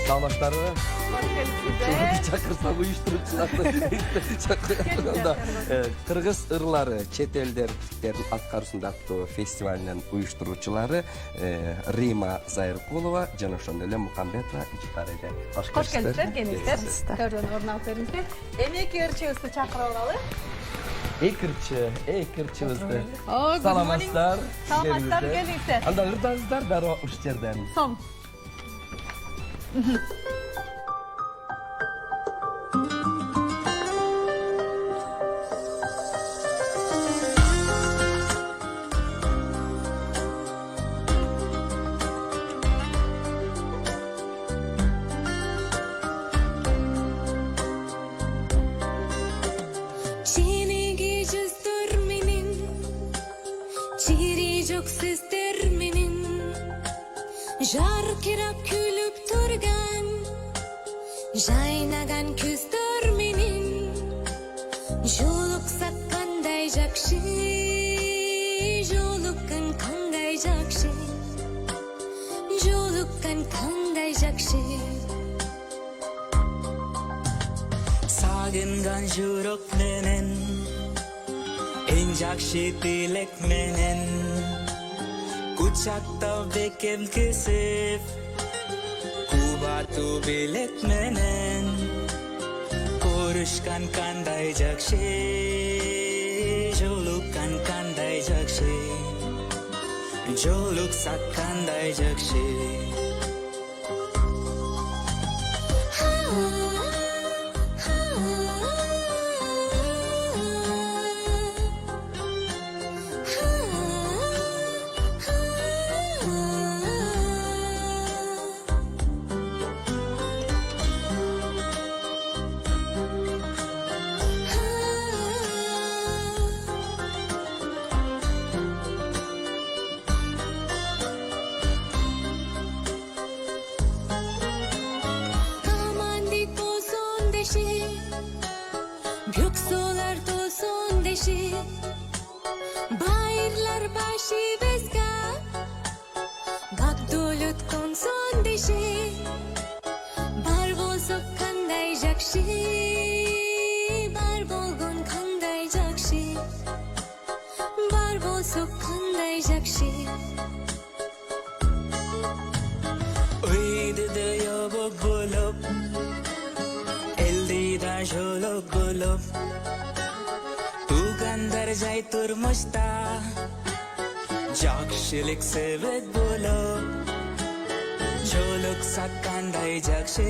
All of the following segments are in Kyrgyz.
Саламатсыздарбы? Hoş Чакырсак уюштуруучуларды чакырганда кыргыз ырлары чет элдердин аткаруусундагы фестивалинин уюштуруучулары Рима Зайыркулова жана ошондой эле Мукамбетова Ичкар эже. Hoş geldiniz, gençler. Körden orna alıp verimizde. Emek ırçığızды çakıra olalı. Экирчибизди. Good Саламатсыздар. Саламатсыздар, келиңиздер. Анда ырдаңыздар, баары ушул жерден. Son. Жаркирап күлүп турган жайнаган күздөр менен жолуксак кандай жакшы жолуккан кандай жакшы жолуккан кандай жакшы сагынган жүрөк менен эң жакшы тилек менен Kucakta bekem kesip Kubatu bilet menen Koruşkan kanday jakşı Jolukan kanday jakşı Joluksak kanday jakşı Göksular tosun deşi Bayırlar başı bezga Gabdulut konson deşi Bar bolsok kanday jakşı Bar bolgon kanday jakşı Bar bolsok kanday jakşı Uydu da yobok bulup Eldi da jolok bulup Tugandar jay turmuşta Jakşılık sebet bulup Joluksak kanday jakşı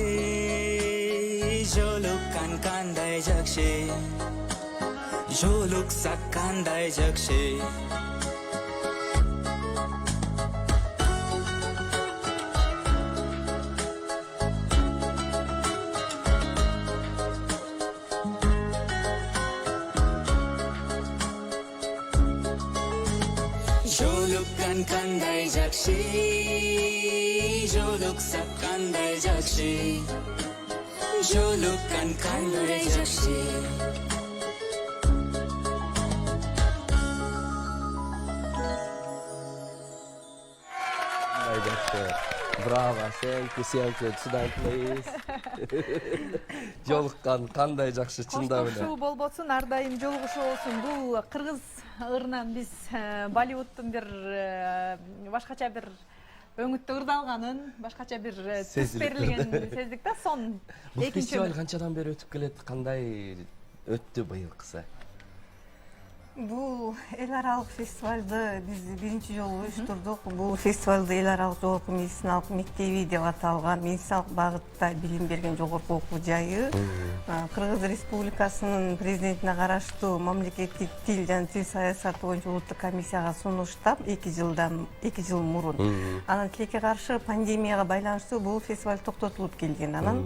Jolukkan kanday jakşı Joluksak kanday jakşı Jolukkan kanday jakşı Joluksak kanday jakşı Jolukkan kanday jakşı Bravo, thank you, Sudan please. Жолуккан кандай жакшы чындап эле. Коштошуу болбосун, ар дайым жолугушуу болсун. Бул кыргыз ырынан биз Болливудтун бир башкача бир өңүттө ырдалганын, башкача бир түс берилгенин сездик да. Сон Бул фестиваль канчадан бери өтүп келет, кандай өттү быйылкысы? Бул эл аралык фестивалды биз биринчи жолу уюштурдук. Бул фестивалды эл аралык жогорку медициналык мектеби деп аталган, медициналык багытта билим берген жогорку окуу жайы. Кыргыз Республикасынын президентине караштуу мамлекеттик тил жана тил саясаты боюнча улуттук комиссияга сунуштап 2 жыл мурун. Анан тилекке каршы пандемияга байланыштуу бул фестиваль токтотулуп келген. Анан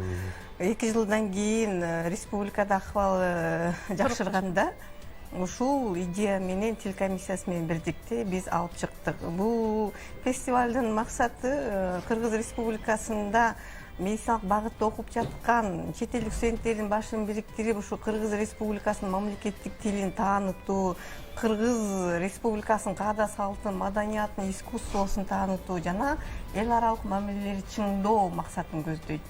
2 жылдан кийин республикада акыбал жакшырганда ушул идея менен тил комиссиясы менен бирдикте биз алып чыктык. Бул фестивалдын максаты Кыргыз Республикасында медициналык багытта окуп жаткан чет элдик студенттердин башын бириктирип ушу Кыргыз Республикасынын мамлекеттик тилин таанытуу, Кыргыз Республикасынын каада салтын, маданиятын, искусствосун таанытуу жана эл аралык мамилелерди чыңдоо максатын көздөйт.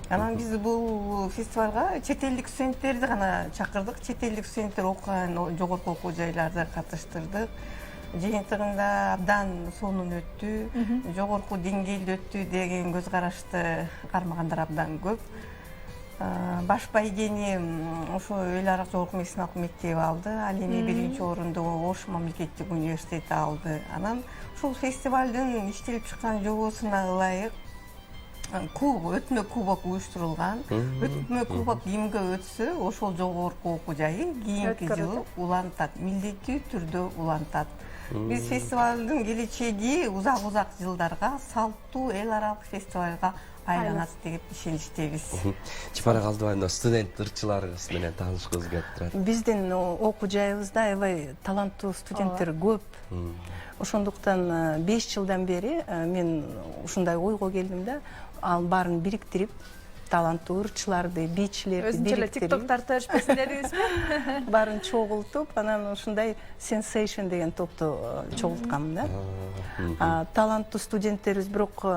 Анан биз бул фестивалга чет элдик студенттерди гана чакырдык. Чет элдик студенттер окуган жогорку окуу жайларды катыштырдык. Жыйынтыгында абдан сонун өттү, жогорку деңгээлде өттү деген көз карашты кармагандар абдан көп. Баш байгени ошо эл аралык жогорку медициналык мектеби алды, ал эми биринчи орунду Ош мамлекеттик университети алды. Анан ушул фестивалдын иштелип чыккан жобосуна ылайык өтмө кубок уюштурулган. Өтмө кубок кимге өтсө, ошол жогорку окуу жайы кийинки жылы улантат, милдеттүү түрдө улантат. Биз фестивалдын келечеги узак жылдарга салттуу эл аралык фестивалга айланат деп ишеничтебиз. Чапара Калдыбаевна, студент ырчыларыбыз менен таанышкыбыз келип турат. Биздин окуу жайыбызда аябай таланттуу студенттер көп. Ошондуктан 5 жылдан бери мен ушундай ойго келдим да, ал баарын бириктирип, таланттуу ырчыларды, бийчилерди өзүнчө эле бириктирип, тиктоктор төрүшпөсүн дедиңизби? баарын чогултуп, анан ушундай Sensation деген топту чогулткам да. Таланттуу студенттерибиз бирок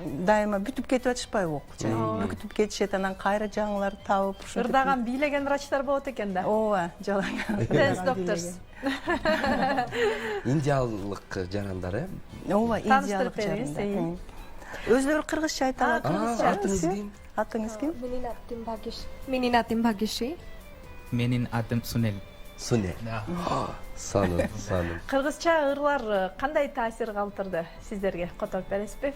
дайыма бүтүп кетип атышпайбы окуу жай? Бүтүп кетишет, анан кайра жаңыларды табып, Ырдаган бийлеген врачтар болот экен да. ооба, жалаң. Dance doctors. Индиялык жарандар, Ооба, Таныштырып индиялык бериңиз, жарандар. Өзлөрү кыргызча айта алат. Атыңыз ким? Атыңыз ким? Менин атым Багиши. Менин атым Сунел. Суне. Санын. Кыргызча ырлар кандай таасир калтырды сиздерге? Которуп бересизби?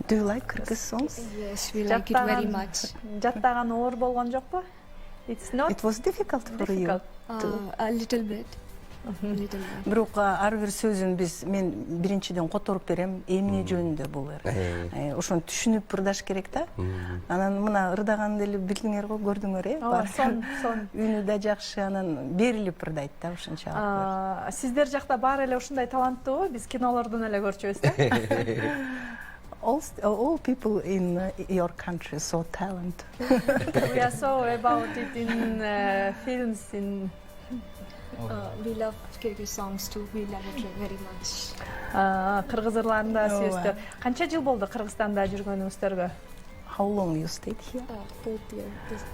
Do you like Kyrgyz songs? Yes, we like it very much. Жаттаган оор болгон жокпу? It's not It was difficult for you. difficult. A little bit. Бирок ар бир сөзүн мен биринчиден которуп берем, эмне жөнүндө бул ыр. Ошону түшүнүп ырдаш керек да. Анан мына ырдаганды эле билдиңер го, көрдүңөр Ооба, сон. Үнү да жакшы, анан берилип ырдайт да ушунчалык. Сиздер жакта баары эле ушундай таланттуубу? Биз кинолордон эле көрчүбүз да. All people in your country so talented. We are so about it in films in We love Kyrgyz songs too. We love it very much. кыргыз ырларын да сүйөсүздөр. Канча жыл болду Кыргызстанда жүргөнүңүздөргө? How long you stayed here? 4 years.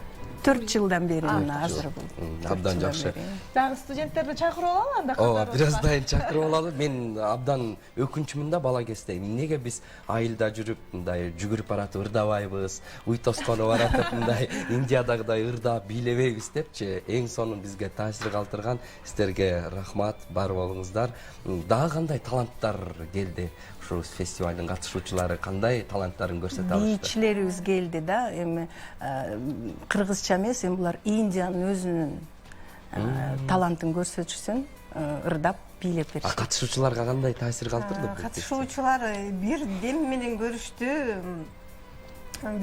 4 жылдан бери мына азыр бул. Абдан жакшы. Дагы студенттерди чакырып алалы анда. Ооба, бираздайын чакырып алалы. Мен абдан өкүнчүмүн да бала кезде. Эмнеге биз айылда жүрүп, мындай жүгүрүп баратып ырдабайбыз, уй тоскону баратып, мындай Индиядагыдай ырдап бийлебейбиз депчи. Эң сонун бизге таасир калтырган сиздерге рахмат, бар болуңуздар. Дагы кандай таланттар келди? Ушул фестивалдын катышуучулары кандай таланттарын көрсөтө алышты? Бийчилерибиз келди да, эми кыргызча эмес, эми булар Индиянын өзүнүн талантын көрсөтүшүн ырдап бийлеп беришти. Катышуучуларга кандай таасир калтырды? Катышуучулар бир дем менен көрүштү.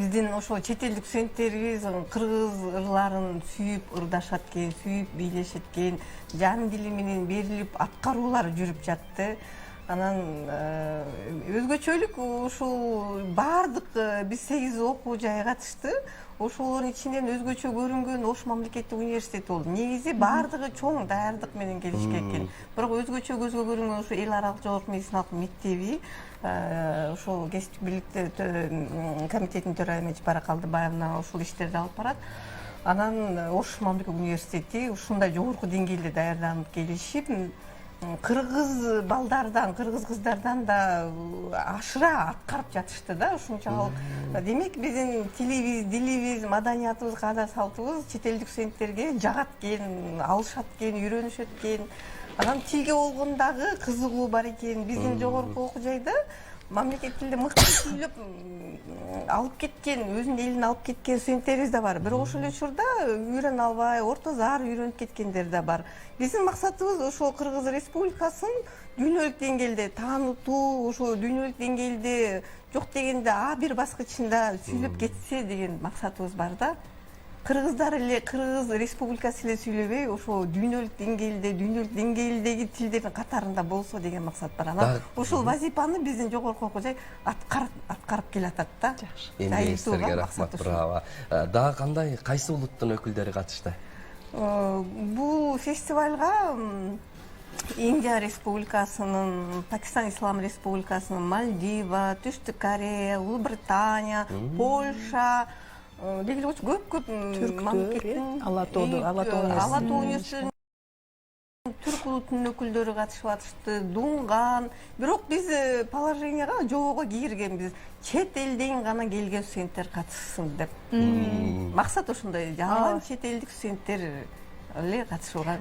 Биздин ошо чет элдик студенттерибиз кыргыз ырларын сүйүп ырдашат экен, сүйүп бийлешет экен, жан дили менен берилип аткаруулар жүрүп жатты. Анан өзгөчөлүк ушул баардык биз 8 окуу жай катышты. Ошолордун ичинен өзгөчө көрүнгөн Ош мамлекеттик университети болду. Негизи баардыгы чоң даярдык менен келишкен экен. Бирок өзгөчө көзгө көрүнгөн ушу эл аралык жогорку медициналык мектеби, ошол кесиптик бийликтер комитетинин төрайымы Чапара Калдыбаевна ушул иштерди алып барат. Анан Ош мамлекеттик университети ушундай жогорку деңгээлде даярданып келишип, кыргыз балдардан, кыргыз кыздардан да ашыра аткарып жатышты да ушунчалык. Демек биздин тилибиз, дилибиз, маданиятыбыз, каада салтыбыз чет элдик студенттерге жагат экен, алышат экен, үйрөнүшөт экен. Анан тилге болгондагы кызыгуу бар экен. Биздин жогорку окуу жайда мамлекет тилде мыкты сүйлөп алып кеткен, өзүнүн элин алып кеткен студенттерибиз да бар. Бирок ошол эле учурда үйрөнө албай, орто зар үйрөнүп кеткендер да бар. Биздин максатыбыз ошол Кыргыз Республикасын дүйнөлүк деңгээлде таанытуу, ошо дүйнөлүк деңгээлде жок дегенде бир баскычында сүйлөп кетсе деген максатыбыз бар да. кыргыздар эле Кыргыз Республикасы эле сүйлөбөй, ошо дүйнөлүк деңгээлдеги тилдердин катарында болсо деген максат бар. Анан ушул вазифаны биздин жогорку окуу жай аткарып келатат да. Эмгегиңизге рахмат, браво. Дагы кандай, кайсы улуттун өкүлдөрү катышты? Бул фестивалга Индия Республикасынын, Пакистан Ислам Республикасынын, Мальдива, Түштүк Корея, Улуу Британия, Польша деген көп мамлекеттин Ала Тоо университетинин түрк улутунун өкүлдөрү катышып атышты, Дунган. Бирок биз положенияга жобого киргенбиз. Чет элден гана келген студенттер катышсын деп. Максат ошондой, жалган чет элдик студенттер эле катышууга.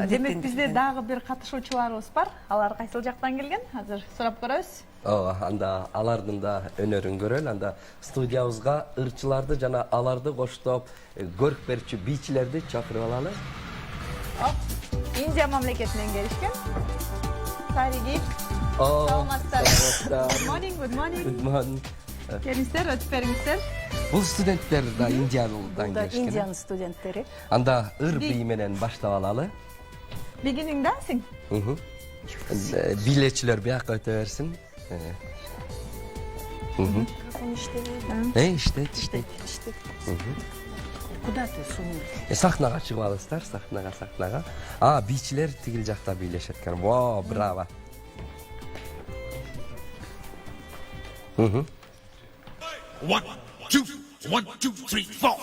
Демек бизде дагы бир катышуучуларыбыз бар. Алар кайсыл жактан келген? Азыр сурап көрөбүз. Анда алардын да өнөрүн көрөлү. Анда студиябызга ырчыларды жана аларды коштоп көрүп берчү бийчилерди чакырып алалы. Индия мамлекетинен келишкен. Таригип. Саламатсыздар. Good morning. Good morning. Келиңиздер, өтүп бериңиздер. Бул студенттер да Индиядан келишкен. Индиянын студенттери. Анда ыр бий менен баштап алалы. Beginning dancing. Бийлечилер бияка өтө берсин. İşte. Куда ты сунул? Сахнага чыгып аласыздар, сахнага. Бийчилер тигил жакта бийлешет экен. Во, браво. 1, 2, 1, 2, 3, 4.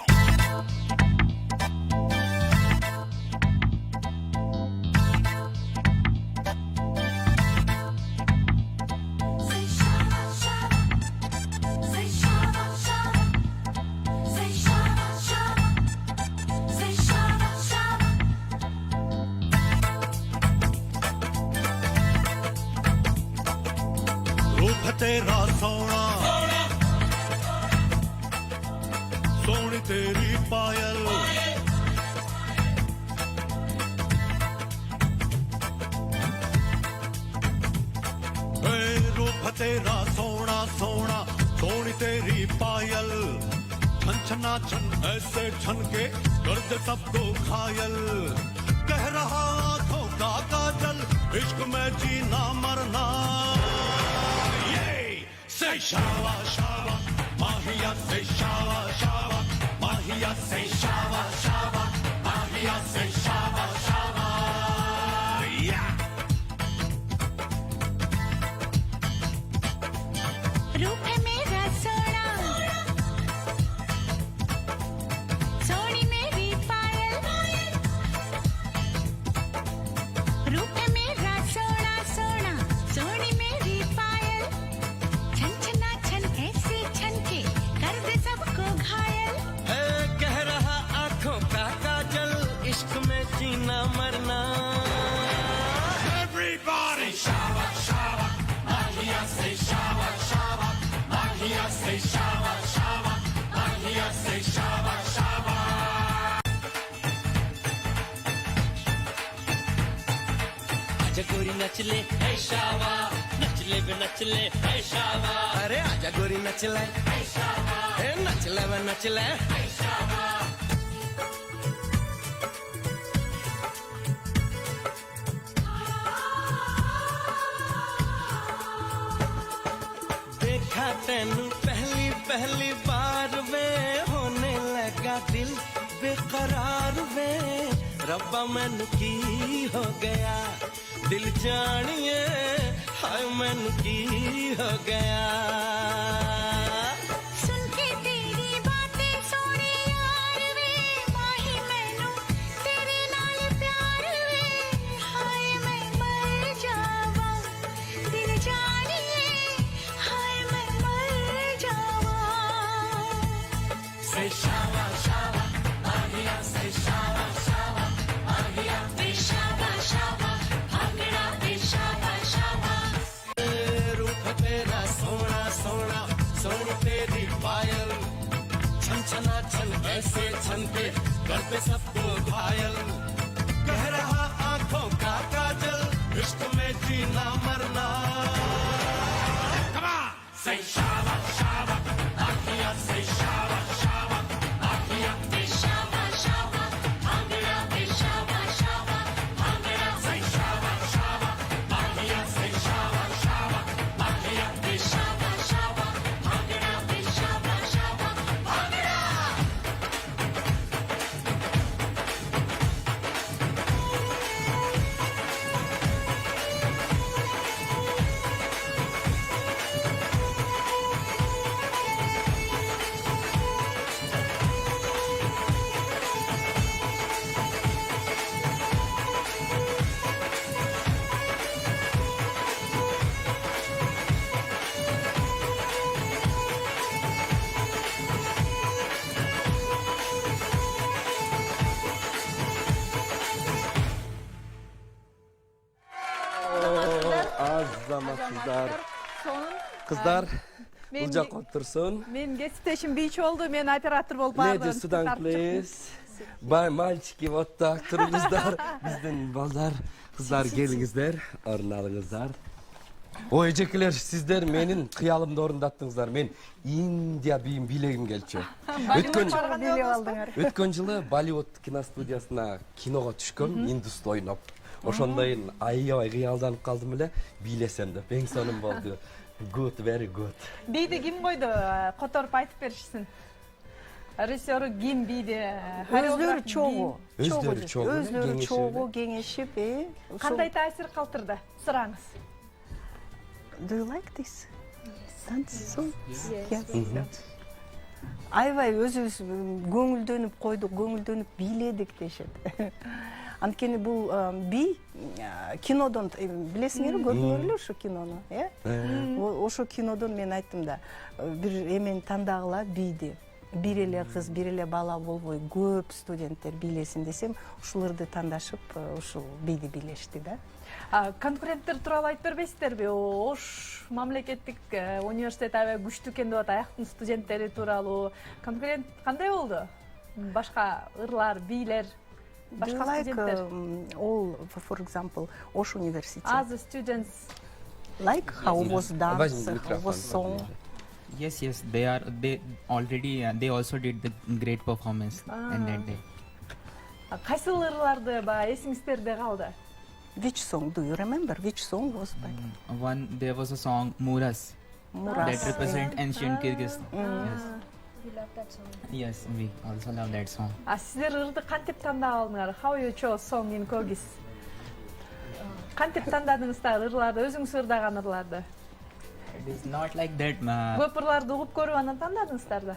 रूप तेरा सोना सोनी तेरी पायल रूप तेरा सोना सोना सोनी तेरी पायल छन छना छन ऐसे छन के कर दे सबको घायल कह रहा आंखों का काजल इश्क में जीना मरना Say shawa shawa, mahiya say shawa shawa, mahiya say shawa shawa, mahiya say shawa shawa. Yeah. रूप है मेरा सोना, सोनी मेरी पायल। रूप है मेरा सोना सोना, सोनी मेरी पायल। छन छना छन ऐसे छन के कर दे सबको घायल। कह रहा आंखों का काजल इश्क में जीना मरना। Everybody shawa shawa, mahiya say shawa shawa, mahiya say shawa shawa, mahiya say shawa shawa. आजा गोरी नच ले है शावा, नच ले बे नच ले है शावा। अरे आजा गोरी नच ले है शावा, नच ले बे नच ले है शावा। देखा तेनू पहली बार वे होने लगा दिल बेकरार वे। रब्बा मैनू की हो गया दिल जानिए हाय मैनू की हो गया। सुन के तेरी बातें सोने यार वे, माही मैनू तेरे नाल प्यार वे। हाय मैं मर जावा दिल जानिए, हाय मैं मर जावा। Say shawa shawa, mahiya say shawa shawa, mahiya बेशावा शावा भांगड़ा बेशावा शावा। रूप तेरा सोना सोना सोनी तेरी पायल। छन छना छन ऐसे छन के कर पे सबको घायल। कह रहा आंखों का काजल इश्क में जीना मरना। Come on, say shawa shawa, mahiya say shawa shawa, mahiya बेशावा азаматсыздар. Сонун Кыздар, мен бул жакка отурсун. мен кесиптешим бийчи болду, мен оператор болуп бардым. Ladies, sit down, please. Мальчики, вот так, туруңуздар. Биздин балдар, кыздар келиңиздер, орун алыңыздар. Ой, эжекелер, сиздер менин кыялымды орундаттыңыздар. Мен Индия бийин бийлегим келчү. Өткөн жылы Болливуд киностудиясына киного түшкөм, индусты ойноп. Ошондойн аябай кыялданып калдым эле, бийлесем деп. Эң сонун болду. Good, very good. Бийди ким койду? Которуп айтып беришсин. Режиссеру ким бийди? Өздөрү чогуу. Өздөрү чогуу. Өздөрү чогуу кеңешип, Кандай таасир калтырды? Сураңыз. Do you like this? Dance song? Yes. Аябай өзүбүз көңүлдөнүп койдук, көңүлдөнүп бийледик дешет. Анткени бул бий кинодон билесиңерби, көрдүңөр эле ошо кинону, э? Ошо кинодон мен айттым да, бир эмени тандагыла бийди. Бир эле кыз, бир эле бала болбой көп студенттер бийлесин десем, ушуларды тандашып, ушул бийди бийлешти да. Конкуренттер тууралуу айтып бербейсиздерби? Ош мамлекеттик университет аябай күчтүү экен деп атат. Аяктын студенттери тууралуу конкурент кандай болду? Башка ырлар, бийлер, башка студенттер. All, for example, Osh University. As the students. Like how was dance, how was song. Yes, they also did the great performance in that day. Кайсыл ырларды эсиңиздерде калды? Which song do you remember? Which song was by? There was a song Muras that represent ancient Kyrgyzstan. Yes. We love that song. Yes, we also love that song. Сиздер ырды кантип тандап алдыңар? How you chose song in Kyrgyz? Кантип тандадыңыздар ырларды, өзүңүз ырдаган ырларды? It is not like that. Көп ырларды угуп көрүп анан тандадыңыздар да?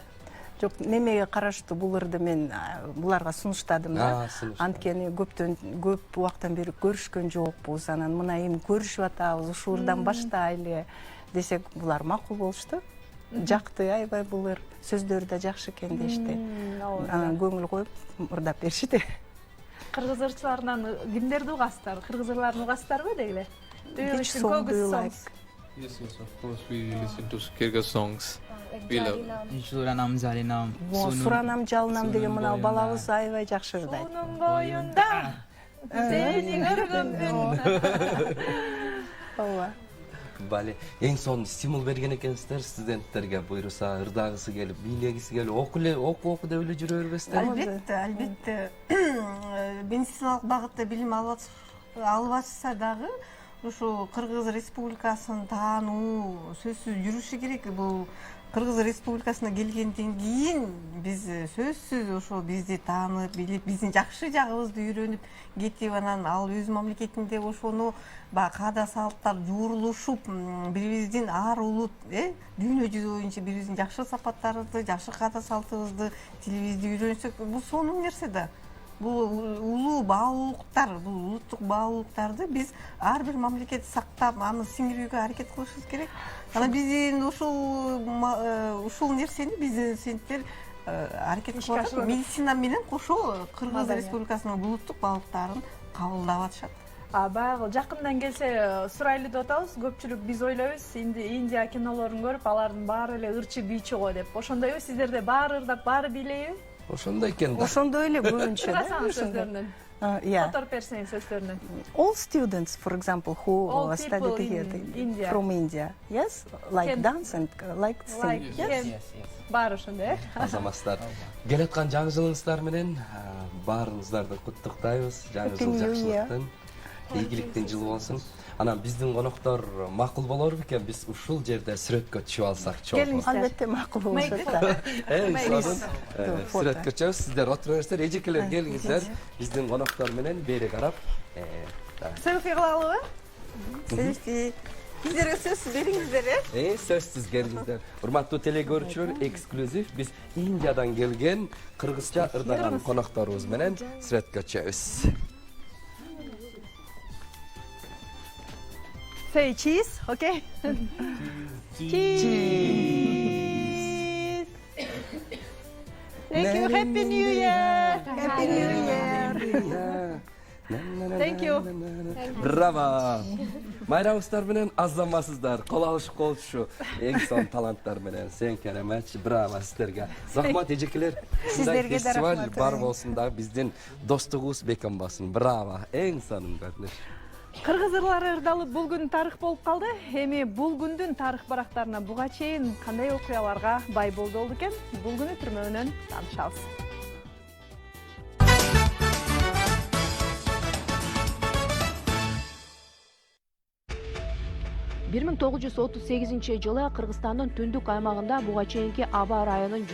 Жок, немеге караштуу бул ырды мен буларга сунуштадым да. Анткени көп убактан бери көрүшкөн жокпуз. Анан мына эми көрүшүп атабыз, ушул ырдан баштайлы десек, булар макул болушту. Жакты аябай бул ыр, сөздөрү да жакшы экен дешти. Анан көңүл коюп ырдап беришти. Кыргыз ырчыларынан кимдерди угасыздар? Кыргыз ырларын угасыздарбы дегиле? Which song do you like? Yes, of course we listen to Kyrgyz songs. We love. Suranam Zalinam. Суранам жалынам деген мына балабыз аябай жакшы ырдайт. Сунун коюнда сени көргөмүн. Ооба. Бали, эң сонун стимул берген экенсиздер студенттерге, буйруса ырдагысы келип, бийлегиси келип, оку деп эле жүрө бербестер. Албетте. Медициналык багытта билим алып атса дагы, ушу Кыргыз Республикасын таануу сөзсүз жүрүшү керек. Бул Кыргыз Республикасына келгенден кийин биз сөзсүз ошо бизди таанып, билип, биздин жакшы жагыбызды үйрөнүп кетип, анан ал өз мамлекетинде ошону каада салттар жуурулушуп, бирибиздин ар улут, дүйнө жүзү боюнча бирибиздин жакшы сапаттарыбызды, жакшы каада салтыбызды, тилибизди үйрөнсөк, бул сонун нерсе да. Бул улуу баалуулуктар, бул улуттук баалуулуктарды биз ар бир мамлекет сактап, аны сиңирүүгө аракет кылышыбыз керек. Анан биздин ушул нерсени биздин студенттер аракет кылып атат. Медицина менен кошо Кыргыз Республикасынын улуттук баалуулуктарын кабылдап атышат. Баягы жакындан келсе сурайлы деп атабыз. Көпчүлүк биз ойлойбуз, Индия кинолорун көрүп, алардын баары эле ырчы бийчи го деп. Ошондойбу, сиздерде баары ырдап, баары бийлейби? Ошондой экен да. Ошондой эле көбүнчө. Сөздөрүнөн. Которуп берсеңиз сөздөрүнөн. All students, for example, who studied here from India, yes, like dance and like sing. Yes. Баары ошондой, Азаматтар, келаткан жаңы жылыңыздар менен баарыңыздарды куттуктайбыз. Жаңы жыл жакшылыктын, ийгиликтин жылы болсун. Анан биздин коноктор макул болорбу экен, биз ушул жерде сүрөткө түшүп алсак чоң. Албетте макул болушат. Сүрөткө түшөбүз, сиздер отура бериңиздер, эжекелер келиңиздер. Биздин коноктор менен бери карап. Селфи кылалыбы? Селфи. Биздерге сөз бериңиздер, Сөзсүз келиңиздер. Урматтуу телекөрүүчүлөр, эксклюзив биз Индиядан келген кыргызча ырдаган конокторубуз менен сүрөткө түшөбүз. Say cheese, okay? Cheese. Thank you. Happy New Year. Happy New Year. Thank you. Bravo. Майрабыңыздар менен аздамасыздар. Кол алышып коочу эң сонун таланттар менен. Сен керемет, браво сиздерге. Рахмат эжекелер. Сиздерге да фестиваль рахмат. бар болсун да биздин достугубуз бекем бассын. Браво. Эң сонун көрүнүш. Кыргыз ырлары ырдалып бул күн тарых болуп калды. Эми бул күндүн тарых барактарына буга чейин кандай окуяларга бай болду экен? Бул күнү түрмө менен таанышабыз. 1938 жылы Кыргызстандын түндүк аймагында буга чейинки аба ырайынын